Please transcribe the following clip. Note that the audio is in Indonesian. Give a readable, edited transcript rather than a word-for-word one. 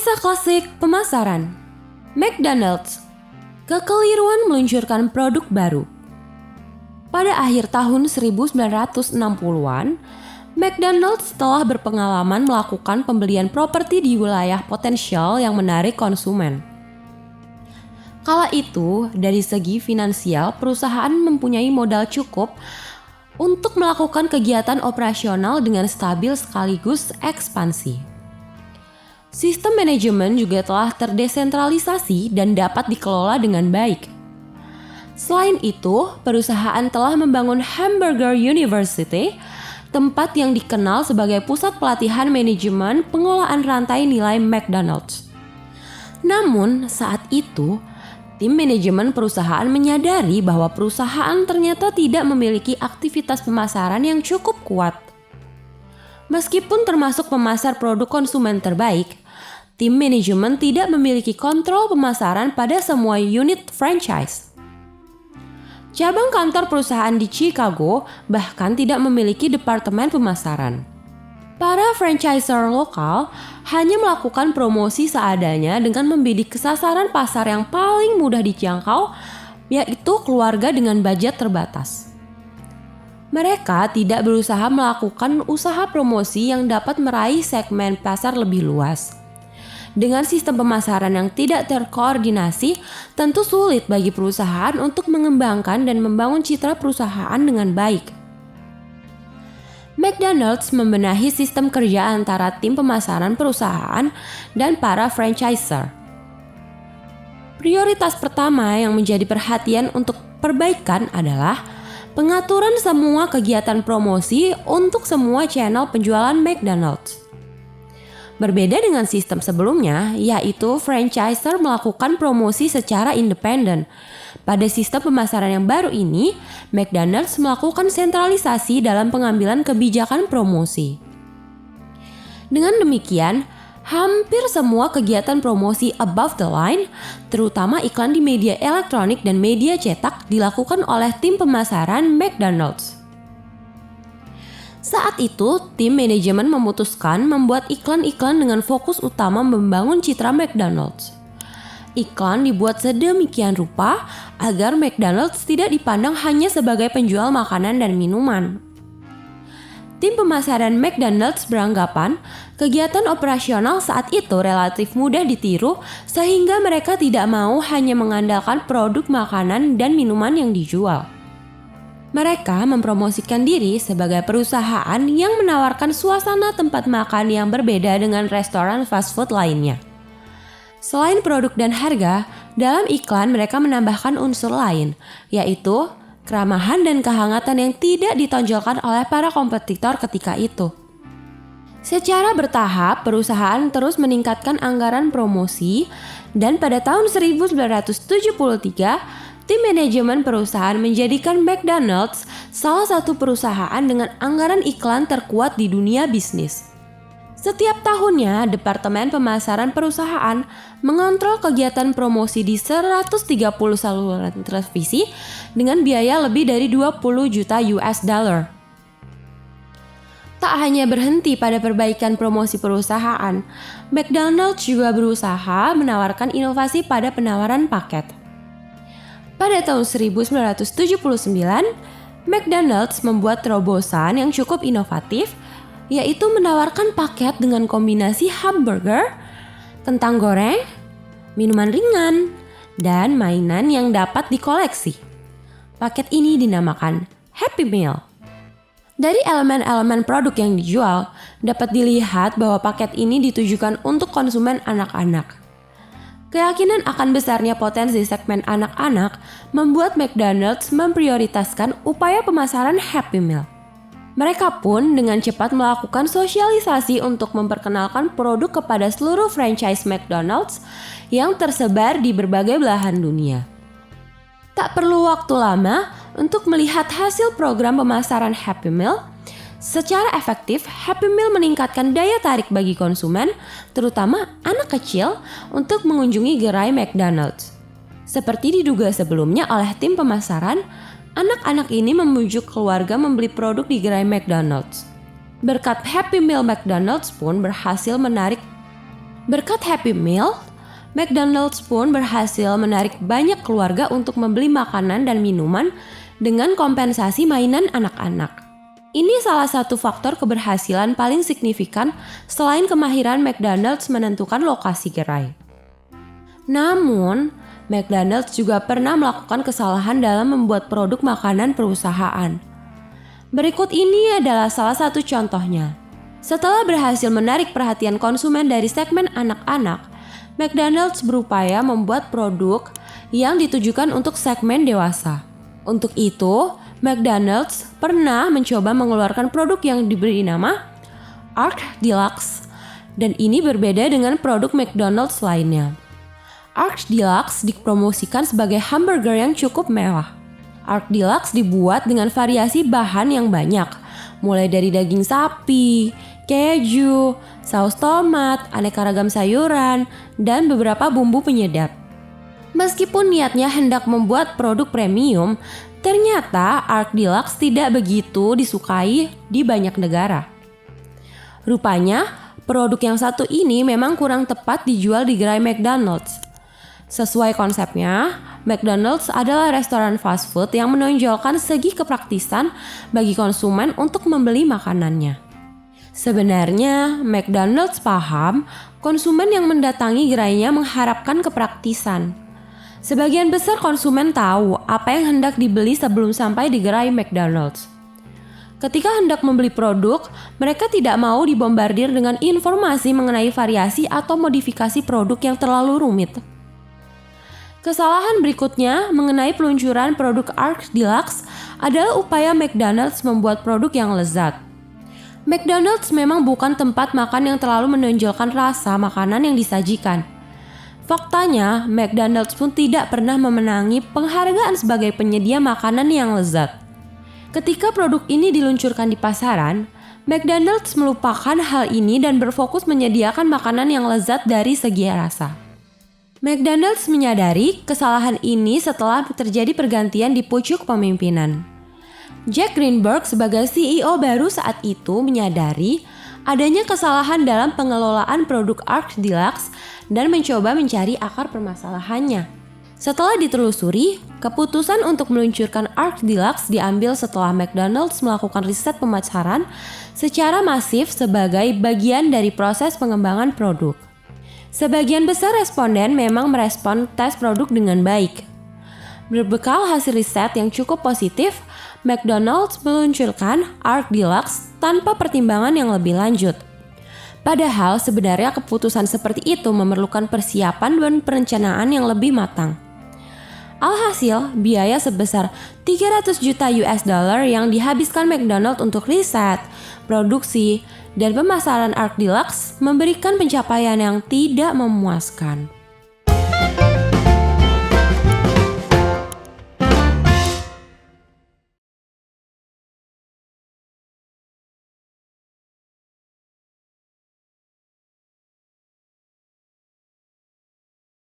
Kisah klasik pemasaran. McDonald's, kekeliruan meluncurkan produk baru. Pada akhir tahun 1960-an, McDonald's telah berpengalaman melakukan pembelian properti di wilayah potensial yang menarik konsumen. Kala itu, dari segi finansial, perusahaan mempunyai modal cukup untuk melakukan kegiatan operasional dengan stabil sekaligus ekspansi. Sistem manajemen juga telah terdesentralisasi dan dapat dikelola dengan baik. Selain itu, perusahaan telah membangun Hamburger University, tempat yang dikenal sebagai pusat pelatihan manajemen pengolahan rantai nilai McDonald's. Namun, saat itu, tim manajemen perusahaan menyadari bahwa perusahaan ternyata tidak memiliki aktivitas pemasaran yang cukup kuat. Meskipun termasuk pemasar produk konsumen terbaik, tim manajemen tidak memiliki kontrol pemasaran pada semua unit franchise. Cabang kantor perusahaan di Chicago bahkan tidak memiliki departemen pemasaran. Para franchisor lokal hanya melakukan promosi seadanya dengan membidik sasaran pasar yang paling mudah dijangkau, yaitu keluarga dengan budget terbatas. Mereka tidak berusaha melakukan usaha promosi yang dapat meraih segmen pasar lebih luas. Dengan sistem pemasaran yang tidak terkoordinasi, tentu sulit bagi perusahaan untuk mengembangkan dan membangun citra perusahaan dengan baik. McDonald's membenahi sistem kerja antara tim pemasaran perusahaan dan para franchisor. Prioritas pertama yang menjadi perhatian untuk perbaikan adalah pengaturan semua kegiatan promosi untuk semua channel penjualan McDonald's. Berbeda dengan sistem sebelumnya, yaitu franchisor melakukan promosi secara independen. Pada sistem pemasaran yang baru ini, McDonald's melakukan sentralisasi dalam pengambilan kebijakan promosi. Dengan demikian, hampir semua kegiatan promosi above the line, terutama iklan di media elektronik dan media cetak, dilakukan oleh tim pemasaran McDonald's. Saat itu, tim manajemen memutuskan membuat iklan-iklan dengan fokus utama membangun citra McDonald's. Iklan dibuat sedemikian rupa agar McDonald's tidak dipandang hanya sebagai penjual makanan dan minuman. Tim pemasaran McDonald's beranggapan kegiatan operasional saat itu relatif mudah ditiru sehingga mereka tidak mau hanya mengandalkan produk makanan dan minuman yang dijual. Mereka mempromosikan diri sebagai perusahaan yang menawarkan suasana tempat makan yang berbeda dengan restoran fast food lainnya. Selain produk dan harga, dalam iklan mereka menambahkan unsur lain, yaitu keramahan dan kehangatan yang tidak ditonjolkan oleh para kompetitor ketika itu. Secara bertahap, perusahaan terus meningkatkan anggaran promosi dan pada tahun 1973, tim manajemen perusahaan menjadikan McDonald's salah satu perusahaan dengan anggaran iklan terkuat di dunia bisnis. Setiap tahunnya, Departemen Pemasaran Perusahaan mengontrol kegiatan promosi di 130 saluran televisi dengan biaya lebih dari 20 juta US dollar. Tak hanya berhenti pada perbaikan promosi perusahaan, McDonald's juga berusaha menawarkan inovasi pada penawaran paket. Pada tahun 1979, McDonald's membuat terobosan yang cukup inovatif, yaitu menawarkan paket dengan kombinasi hamburger, kentang goreng, minuman ringan, dan mainan yang dapat dikoleksi. Paket ini dinamakan Happy Meal. Dari elemen-elemen produk yang dijual, dapat dilihat bahwa paket ini ditujukan untuk konsumen anak-anak. Keyakinan akan besarnya potensi segmen anak-anak membuat McDonald's memprioritaskan upaya pemasaran Happy Meal. Mereka pun dengan cepat melakukan sosialisasi untuk memperkenalkan produk kepada seluruh franchise McDonald's yang tersebar di berbagai belahan dunia. Tak perlu waktu lama untuk melihat hasil program pemasaran Happy Meal. Secara efektif, Happy Meal meningkatkan daya tarik bagi konsumen, terutama anak kecil, untuk mengunjungi gerai McDonald's. Seperti diduga sebelumnya oleh tim pemasaran, anak-anak ini membujuk keluarga membeli produk di gerai McDonald's. Berkat Happy Meal, McDonald's pun berhasil menarik Berkat Happy Meal, McDonald's pun berhasil menarik banyak keluarga untuk membeli makanan dan minuman dengan kompensasi mainan anak-anak. Ini salah satu faktor keberhasilan paling signifikan selain kemahiran McDonald's menentukan lokasi gerai. Namun, McDonald's juga pernah melakukan kesalahan dalam membuat produk makanan perusahaan. Berikut ini adalah salah satu contohnya. Setelah berhasil menarik perhatian konsumen dari segmen anak-anak, McDonald's berupaya membuat produk yang ditujukan untuk segmen dewasa. Untuk itu, McDonald's pernah mencoba mengeluarkan produk yang diberi nama Arch Deluxe, dan ini berbeda dengan produk McDonald's lainnya. Arch Deluxe dipromosikan sebagai hamburger yang cukup mewah. Arch Deluxe dibuat dengan variasi bahan yang banyak, mulai dari daging sapi, keju, saus tomat, aneka ragam sayuran, dan beberapa bumbu penyedap. Meskipun niatnya hendak membuat produk premium, ternyata Arch Deluxe tidak begitu disukai di banyak negara. Rupanya, produk yang satu ini memang kurang tepat dijual di gerai McDonald's. Sesuai konsepnya, McDonald's adalah restoran fast food yang menonjolkan segi kepraktisan bagi konsumen untuk membeli makanannya. Sebenarnya, McDonald's paham konsumen yang mendatangi gerainya mengharapkan kepraktisan. Sebagian besar konsumen tahu apa yang hendak dibeli sebelum sampai di gerai McDonald's. Ketika hendak membeli produk, mereka tidak mau dibombardir dengan informasi mengenai variasi atau modifikasi produk yang terlalu rumit. Kesalahan berikutnya mengenai peluncuran produk Arch Deluxe adalah upaya McDonald's membuat produk yang lezat. McDonald's memang bukan tempat makan yang terlalu menonjolkan rasa makanan yang disajikan. Faktanya, McDonald's pun tidak pernah memenangi penghargaan sebagai penyedia makanan yang lezat. Ketika produk ini diluncurkan di pasaran, McDonald's melupakan hal ini dan berfokus menyediakan makanan yang lezat dari segi rasa. McDonald's menyadari kesalahan ini setelah terjadi pergantian di pucuk pemimpinan. Jack Greenberg sebagai CEO baru saat itu menyadari adanya kesalahan dalam pengelolaan produk Arch Deluxe dan mencoba mencari akar permasalahannya. Setelah ditelusuri, keputusan untuk meluncurkan Arch Deluxe diambil setelah McDonald's melakukan riset pemasaran secara masif sebagai bagian dari proses pengembangan produk. Sebagian besar responden memang merespon tes produk dengan baik. Berbekal hasil riset yang cukup positif, McDonald's meluncurkan Arch Deluxe tanpa pertimbangan yang lebih lanjut. Padahal sebenarnya keputusan seperti itu memerlukan persiapan dan perencanaan yang lebih matang. Alhasil, biaya sebesar 300 juta US dollar yang dihabiskan McDonald's untuk riset, produksi, dan pemasaran Arch Deluxe memberikan pencapaian yang tidak memuaskan.